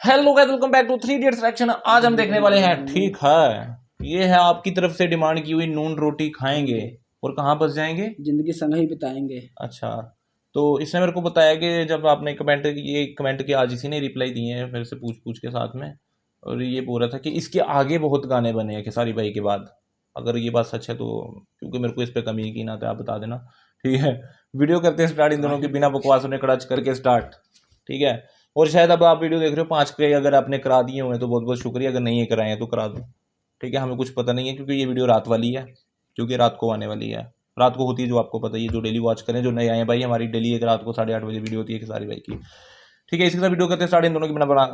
Hello guys, welcome back to 3 Idiots reaction. आज हम देखने वाले हैं, ठीक है, ये है आपकी तरफ से डिमांड की हुई नून रोटी खाएंगे और कहाँ बस जाएंगे, जिंदगी संग ही बिताएंगे। अच्छा, तो इसने मेरे को बताया कि जब आपने कमेंट किया, आज इसी ने रिप्लाई दिए हैं मेरे से पूछ के साथ में, और ये बोल रहा था कि इसके आगे बहुत गाने बने हैं खेसारी भाई के बाद। अगर ये बात सच है तो, क्योंकि मेरे को इस पर कमी यकीन आता है, आप बता देना, ठीक है। वीडियो करते हैं स्टार्ट इन दोनों के बिना बकवास ने कड़च करके स्टार्ट, ठीक है। और शायद अब आप वीडियो देख रहे हो 5 के, अगर आपने करा दिए हुए तो बहुत बहुत शुक्रिया, अगर नहीं है कराए हैं तो करा दो, ठीक है। हमें कुछ पता नहीं है क्योंकि ये वीडियो रात वाली है, क्योंकि रात को आने वाली है, रात को होती है जो आपको पता ही है, जो डेली वॉच करें, जो नए आए हैं भाई, हमारी डेली एक रात को 8:30 बजे वीडियो होती है खेसारी भाई की, ठीक है। इसके साथ वीडियो करते हैं स्टार्ट इन दोनों की बिना बना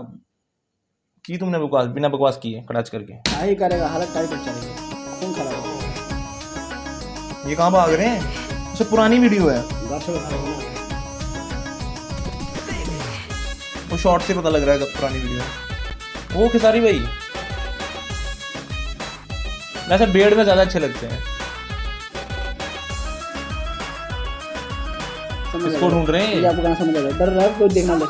की तुमने बकवास बिना बकवास किए कड़ाच करके ही करेगा, हालत टाइट पर चलेगी, तुम खड़ा हो। ये कहाँ भाग रहे हैं? अच्छा, पुरानी वीडियो है, वो शॉर्ट से पता लग रहा है कब पुरानी वीडियो है। वो खेसारी भाई वैसे बेड में ज्यादा अच्छे लगते हैं। इसको ढूंढ रहे हैं, आपको गाना समझ आ जाए, डर रहा है कोई देखना ले।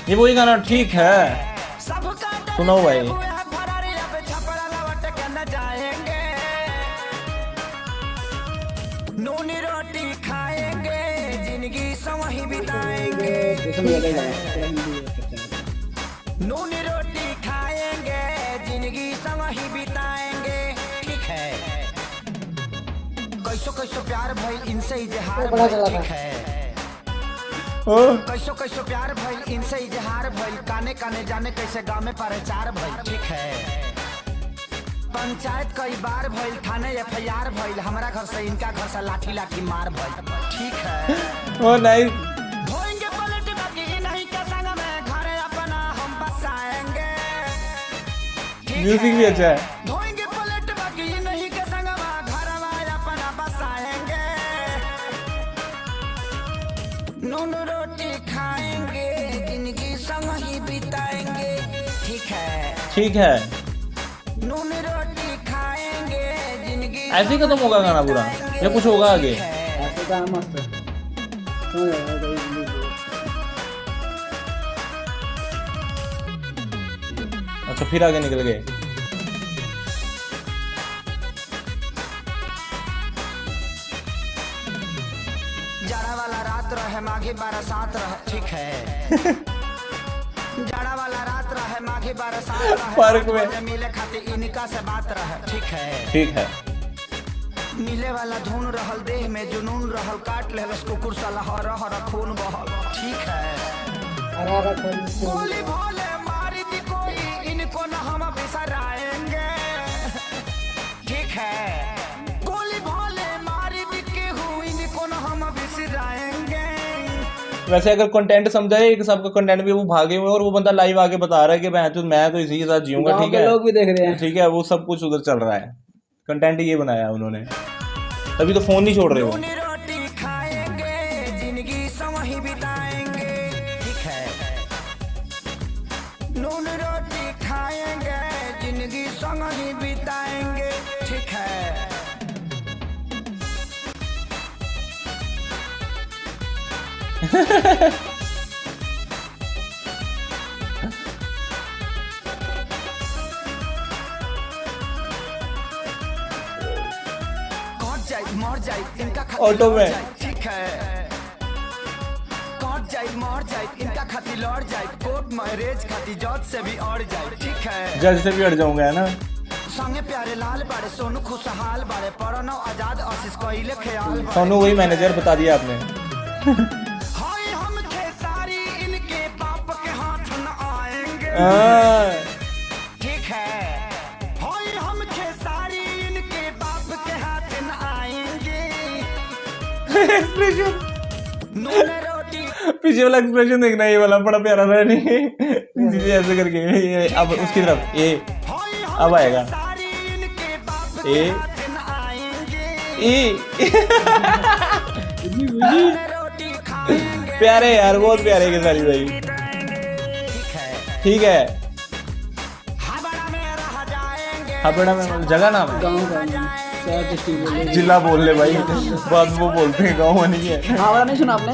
ये वही गाना, ठीक है, सुनो भाई। नूनी रोटी खाएंगे, जिंदगी संग बिताएंगे। नूनी रोटी खाएंगे, जिंदगी संग बिताएंगे, ठीक है। कैसो कैसो प्यार भइल इनसे इजहार भइल, ठीक है। कैसो कैसो प्यार भइल इनसे इजहार भइल, काने काने जाने कैसे गाँव में प्रचार भइल, ठीक है। पंचायत कई बार भइल, थाने FIR भइल, हमारा घर से इनका घर से लाठी लाठी मार भइल, ठीक है। ओ नाइस, होएंगे पलट बाकी नहीं के संग में घरे अपना हम बसाएंगे, म्यूजिक भी अच्छा है। होएंगे पलट बाकी नहीं के संग में घर अपना बसाएंगे। नून रोटी खाएंगे, जिंदगी संग ही बिताएंगे, ठीक है, ठीक है। नून रोटी खाएंगे, जिंदगी ऐसे ही खत्म होगा गाना पूरा या कुछ होगा आगे? ऐसे गाना मस्त है, समझ आ जाएगा। अच्छा, फिर आगे निकल गए। जाड़ा वाला रात रहे माघी बरसात रहे, ठीक है। जाड़ा वाला रात रहे माघी बरसात रहे, पार्क में मिले खातिर इनका से बात रहे, ठीक है, ठीक है। मिले वाला धुन रहल, देह में जुनून रहल, काट ले कुकुर साला हर हर खून बहल, ठीक है। गोली भोले मारी दी कोई, इनको न हम बिसराएंगे, ठीक है। गोली भोले मारी दी केहू, इनको न हम बिसराएंगे। वैसे अगर कंटेंट समझाए, एक सबका कंटेंट भी वो भागे हुए और वो बंदा लाइव आके बता रहा है कि मैं तो इसी के साथ जीऊंगा, ठीक है। लोग भी देख रहे हैं, ठीक है, वो सब कुछ उधर चल रहा है, कंटेंट ये बनाया है उन्होंने, तभी तो फोन नहीं छोड़ रहे हो। नूनी रोटी खाएंगे, जिंदगी संग ही बिताएंगे, ठीक है। नून रोटी खाएंगे, जिंदगी संग ही बिताएंगे, ठीक है। मर जाए इनका ऑटो में, ठीक है। कट जाए मर जाए इनका खातिर लड़ जाए, कोर्ट मैरिज खातिर जज से भी अड़ जाए, ठीक है। जज से भी अड़ जाऊंगा, है ना। संगे प्यारे लाल बाड़े, सोनू खुशहाल बाड़े, प्रणव आजाद आशीष कोइले ख्याल बाड़े, सोनू वही मैनेजर बता दिया आपने। हाय हम खेसारी इनके बाप के हाथ न आएंगे, ठीक है। हाय हम खेसारी इनके बाप के हाथ न आएंगे। एक्सप्रेशन, नून रोटी पीछे वाला एक्सप्रेशन देखना, ये वाला बड़ा प्यारा था, नहीं सीधे ऐसे करके ये, अब उसकी तरफ ये अब आएगा, ए ए प्यारे यार, बहुत प्यारे खेसारी भाई, ठीक है। हाबड़ा में जगह नाम है, गाँव का जिला बोल ले भाई, बाद में वो बोलते हैं गाँव नहीं है। हावड़ा नहीं सुना आपने?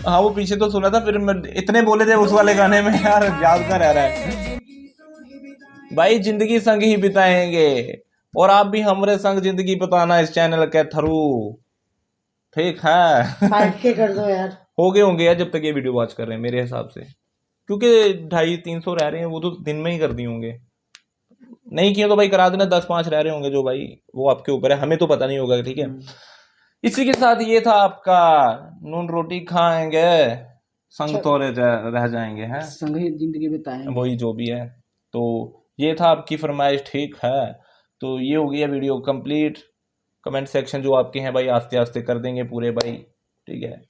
हाँ वो पीछे तो सुना था, फिर इतने बोले थे उस वाले गाने में यार, याद का रह रहा है भाई। जिंदगी संग ही बिताएंगे, और आप भी हमारे संग जिंदगी बिताना इस चैनल के थ्रू, ठीक है। 5K कर दो यार। हो गए होंगे यार जब तक ये वीडियो वॉच कर रहे हैं मेरे हिसाब से, क्योंकि 250-300 रह रहे हैं, वो तो दिन में ही कर दिए होंगे। नहीं किए तो भाई करा देना, 10-5 रह रहे होंगे जो भाई, वो आपके ऊपर है, हमें तो पता नहीं होगा, ठीक है। इसी के साथ ये था आपका नून रोटी खाएंगे संग तोरे रह जाएंगे, हैं संग ही जिंदगी बिताएंगे। वही जो भी है। तो ये था आपकी फरमाइश, ठीक है। तो ये हो गया वीडियो कंप्लीट। कमेंट सेक्शन जो आपके हैं भाई आस्ते आस्ते कर देंगे पूरे भाई, ठीक है।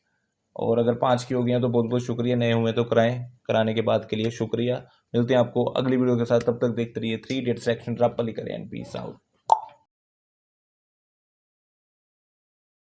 और अगर 5 की हो गई हैं तो बहुत बहुत शुक्रिया, नए हुए तो कराने के बाद के लिए शुक्रिया। मिलते हैं आपको अगली वीडियो के साथ, तब तक देखते रहिए 3 इडियट्स रिएक्शन। ड्रॉप वाली करें एंड पीस आउट।